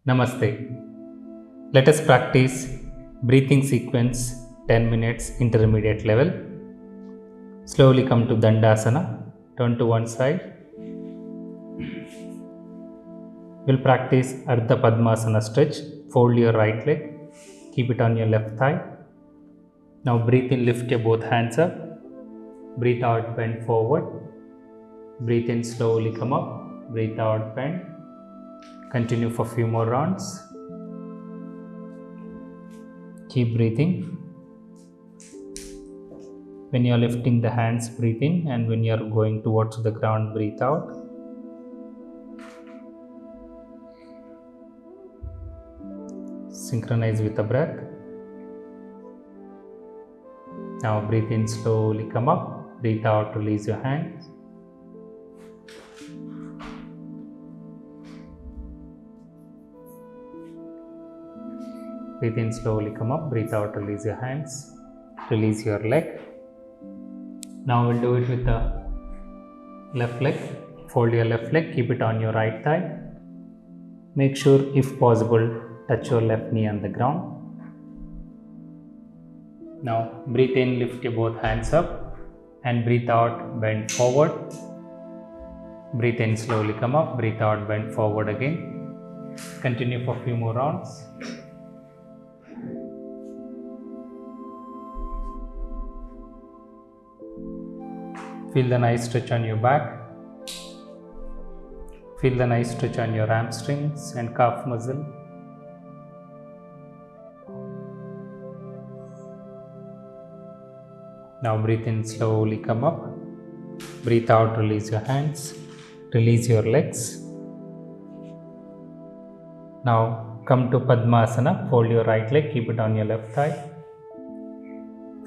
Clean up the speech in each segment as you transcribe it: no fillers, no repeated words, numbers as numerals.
Namaste. Let us practice breathing sequence 10 minutes intermediate level. Slowly come to Dandasana. Turn to one side. We'll practice Ardha Padmasana stretch. Fold your right leg. Keep it on your left thigh. Now breathe in, lift your both hands up. Breathe out, bend forward. Breathe in, slowly come up. Breathe out, bend. Continue for a few more rounds. Keep breathing. When you are lifting the hands, breathe in, and when you are going towards the ground, breathe out. Synchronize with the breath. Now breathe in, slowly come up. Breathe out, release your hands. Breathe in, slowly come up. Breathe out, release your hands. Release your leg. Now we'll do it with the left leg. Fold your left leg, keep it on your right thigh. Make sure, if possible, touch your left knee on the ground. Now breathe in, lift your both hands up, and breathe out, bend forward. Breathe in, slowly come up. Breathe out, bend forward again. Continue for a few more rounds. Feel the nice stretch on your back. Feel the nice stretch on your hamstrings and calf muscle. Now breathe in, slowly come up. Breathe out, release your hands. Release your legs. Now come to Padmasana. Fold your right leg, keep it on your left thigh.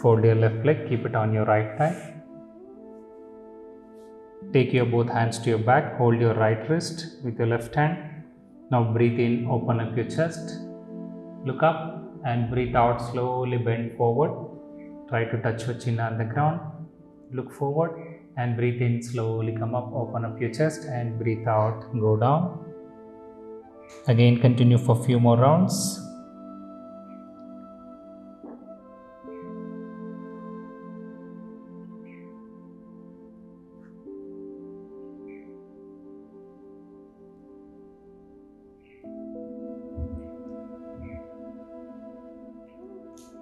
Fold your left leg, keep it on your right thigh. Take your both hands to your back. Hold your right wrist with your left hand. Now breathe in, open up your chest. Look up and breathe out, slowly bend forward. Try to touch your chin on the ground. Look forward and breathe in, slowly come up, open up your chest, and breathe out, go down. Again, continue for a few more rounds.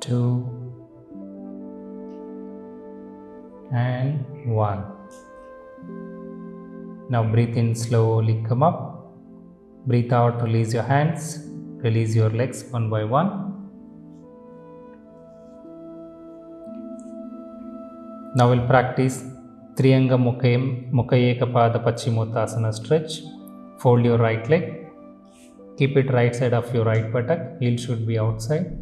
Two and one. Now breathe in, slowly come up. Breathe out, release your hands. Release your legs one by one. Now we'll practice Triyanga Mukhayeka Pada Paschimottanasana stretch. Fold your right leg. Keep it right side of your right buttock. Heel should be outside.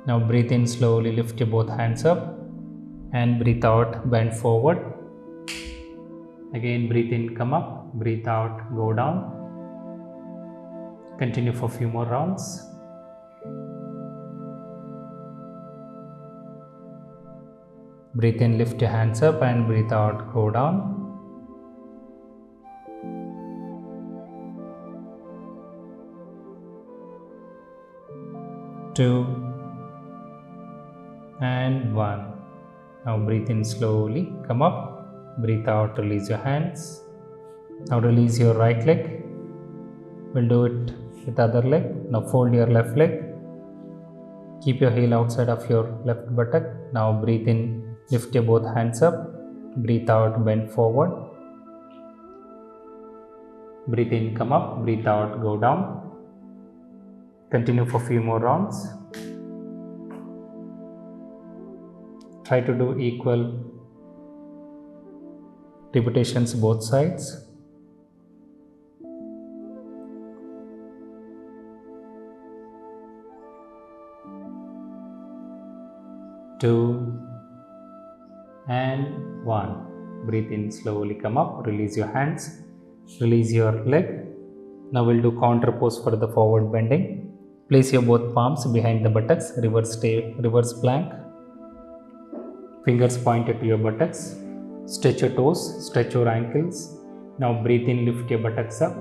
Now breathe in, slowly lift your both hands up, and breathe out, bend forward. Again, breathe in, come up. Breathe out, go down. Continue for a few more rounds. Breathe in, lift your hands up, and breathe out, go down. Two and one. Now breathe in, slowly come up. Breathe out, release your hands. Now release your right leg. We'll do it with the other leg. Now fold your left leg. Keep your heel outside of your left buttock. Now breathe in, lift your both hands up. Breathe out, bend forward. Breathe in, come up. Breathe out, go down. Continue for a few more rounds. Try to do equal repetitions both sides. Two and one. Breathe in, slowly come up. Release your hands. Release your leg. Now we'll do counter pose for the forward bending. Place your both palms behind the buttocks. Reverse plank. Fingers pointed to your buttocks. Stretch your toes, stretch your ankles. Now breathe in, lift your buttocks up.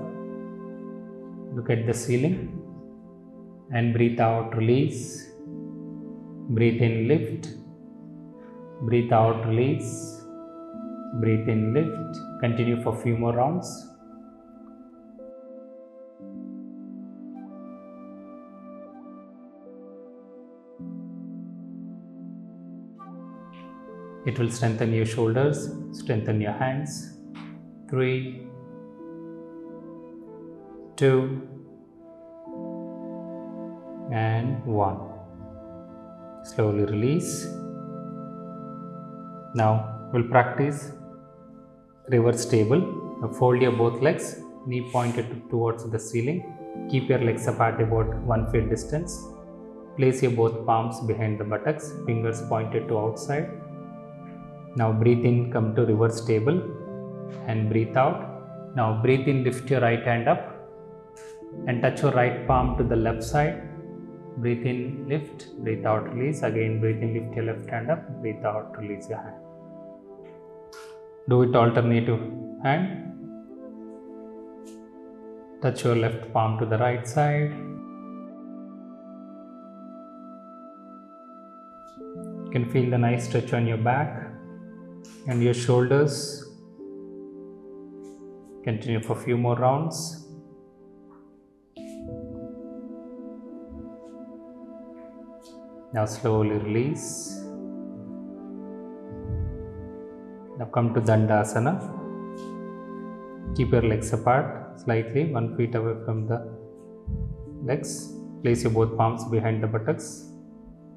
Look at the ceiling. And breathe out, release. Breathe in, lift. Breathe out, release. Breathe in, lift. Continue for a few more rounds. It will strengthen your shoulders, strengthen your hands. 3, 2, and 1. Slowly release. Now we'll practice reverse table. Now fold your both legs, knee pointed towards the ceiling. Keep your legs apart about 1 feet distance. Place your both palms behind the buttocks, fingers pointed to outside. Now breathe in, come to reverse table and breathe out. Now breathe in, lift your right hand up and touch your right palm to the left side. Breathe in, lift, breathe out, release. Again breathe in, lift your left hand up, breathe out, release your hand. Do it alternative hand. Touch your left palm to the right side. You can feel the nice stretch on your back and your shoulders. Continue for a few more rounds. Now slowly release. Now come to Dandasana. Keep your legs apart slightly, 1 feet away from the legs. Place your both palms behind the buttocks.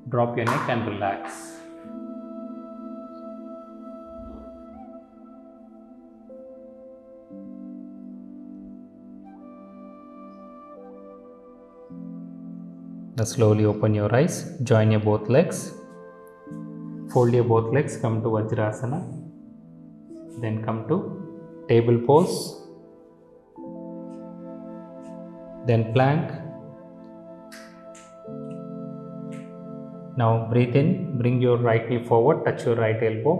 Drop your neck and relax. Now slowly open your eyes, join your both legs. Fold your both legs, come to Vajrasana. Then come to table pose. Then plank. Now breathe in, bring your right knee forward, touch your right elbow.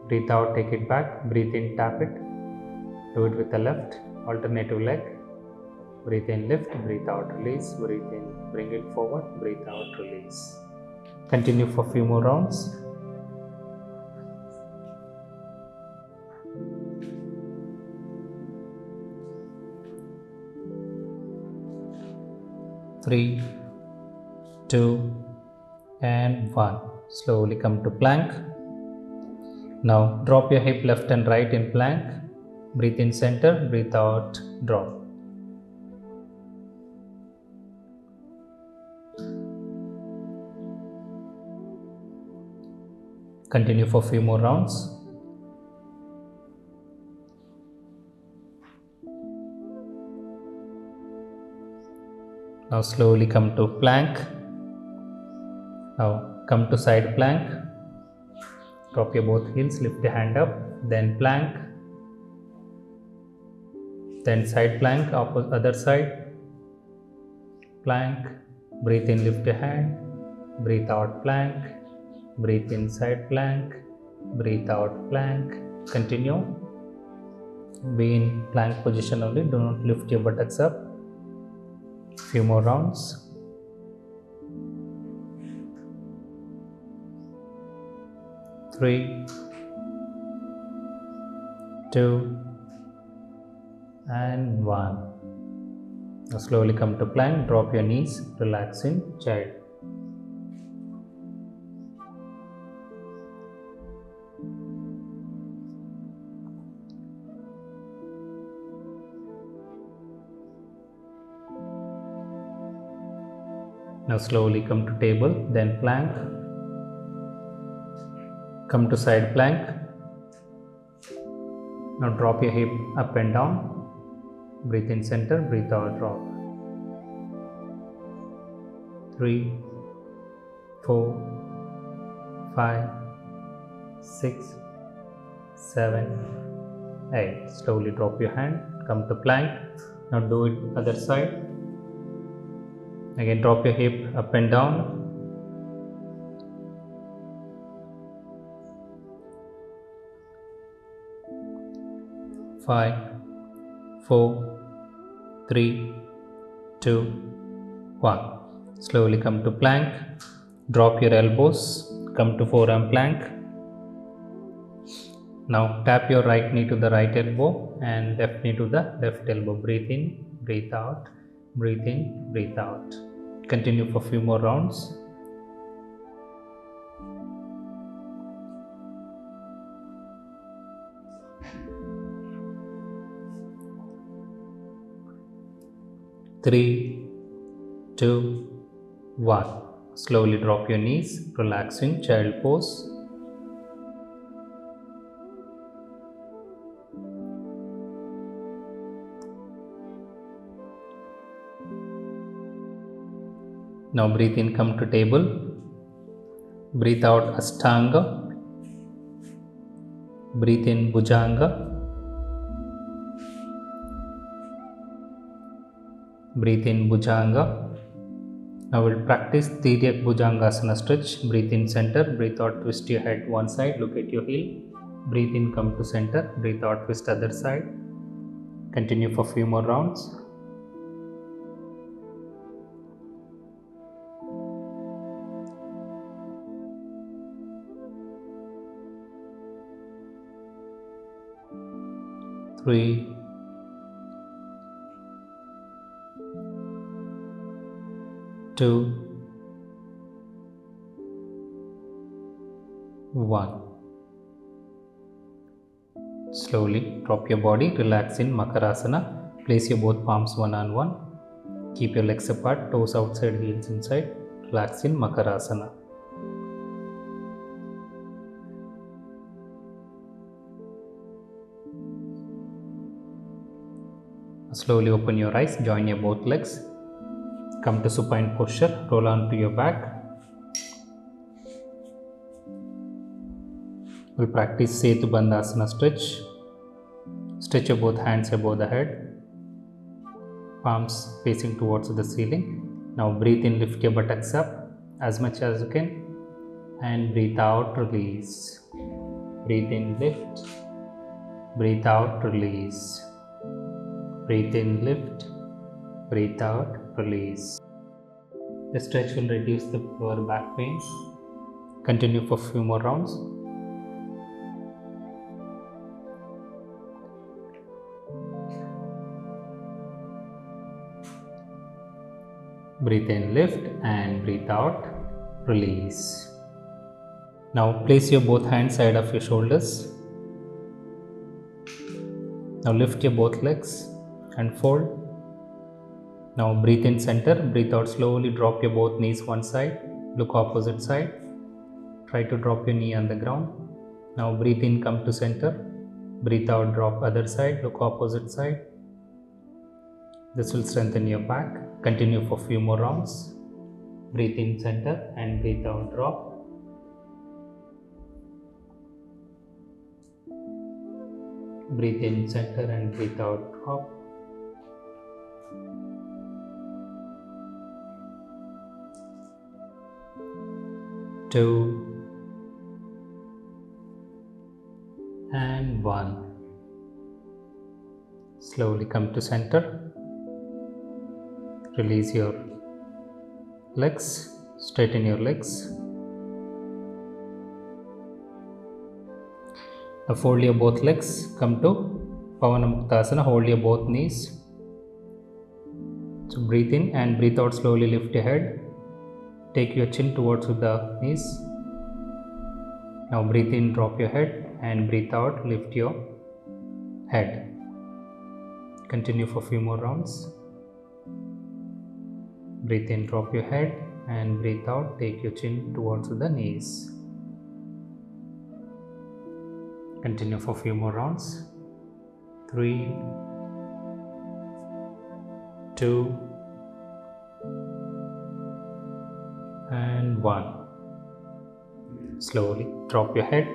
Breathe out, take it back. Breathe in, tap it. Do it with the left, alternative leg. Breathe in, lift, breathe out, release. Breathe in, bring it forward, breathe out, release. Continue for a few more rounds. Three, 2, and 1. Slowly come to plank. Now drop your hip left and right in plank. Breathe in center, breathe out, drop. Continue for a few more rounds. Now slowly come to plank. Now come to side plank. Drop your both heels, lift your hand up, then plank. Then side plank, other side. Plank. Breathe in, lift your hand. Breathe out, plank. Breathe inside plank. Breathe out, plank. Continue. Be in plank position only. Do not lift your buttocks up. Few more rounds. Three, 2, and 1. Now slowly come to plank. Drop your knees. Relax in child. Now slowly come to table, then plank. Come to side plank. Now drop your hip up and down. Breathe in center, breathe out, drop. 3, 4, 5, 6, 7, 8. Slowly drop your hand. Come to plank. Now do it other side. Again drop your hip up and down. 5, 4, 3, 2, 1. Slowly come to plank. Drop your elbows. Come to forearm plank. Now tap your right knee to the right elbow and left knee to the left elbow. Breathe in, breathe out, breathe in, breathe out. Continue for a few more rounds. Three, 2, 1. Slowly drop your knees, relaxing child pose. Now breathe in, come to table. Breathe out Ashtanga. Breathe in Bhujanga. Breathe in Bhujanga. Now we'll practice Tiryak Bhujangasana stretch. Breathe in center, breathe out, twist your head one side, look at your heel. Breathe in, come to center, breathe out, twist other side. Continue for a few more rounds. Three, 2, 1. Slowly drop your body, relax in Makarasana. Place your both palms one on one. Keep your legs apart, toes outside, heels inside. Relax in Makarasana. Slowly open your eyes, join your both legs. Come to supine posture, roll onto your back. We'll practice Setu Bandhasana stretch. Stretch your both hands above the head. Palms facing towards the ceiling. Now breathe in, lift your buttocks up as much as you can. And breathe out, release. Breathe in, lift. Breathe out, release. Breathe in, lift. Breathe out, release. The stretch will reduce the lower back pain. Continue for a few more rounds. Breathe in, lift, and breathe out, release. Now place your both hands side of your shoulders. Now lift your both legs and fold. Now breathe in center, breathe out slowly, drop your both knees one side, look opposite side. Try to drop your knee on the ground. Now breathe in, come to center, breathe out, drop other side, look opposite side. This will strengthen your back. Continue for a few more rounds. Breathe in center and breathe out, drop. Breathe in center and breathe out, drop. Two and one. Slowly come to center. Release your legs, straighten your legs. Now fold your both legs, come to Pavanamuktasana, hold your both knees. So breathe in and breathe out slowly, lift your head. Take your chin towards the knees. Now breathe in, drop your head, and breathe out, lift your head. Continue for a few more rounds. Breathe in, drop your head, and breathe out, take your chin towards the knees. Continue for a few more rounds. 3, 2, and 1. Slowly drop your head,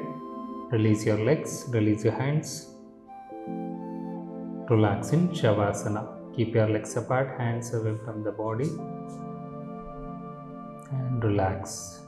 release your legs, release your hands. Relax in Shavasana. Keep your legs apart, hands away from the body, and relax.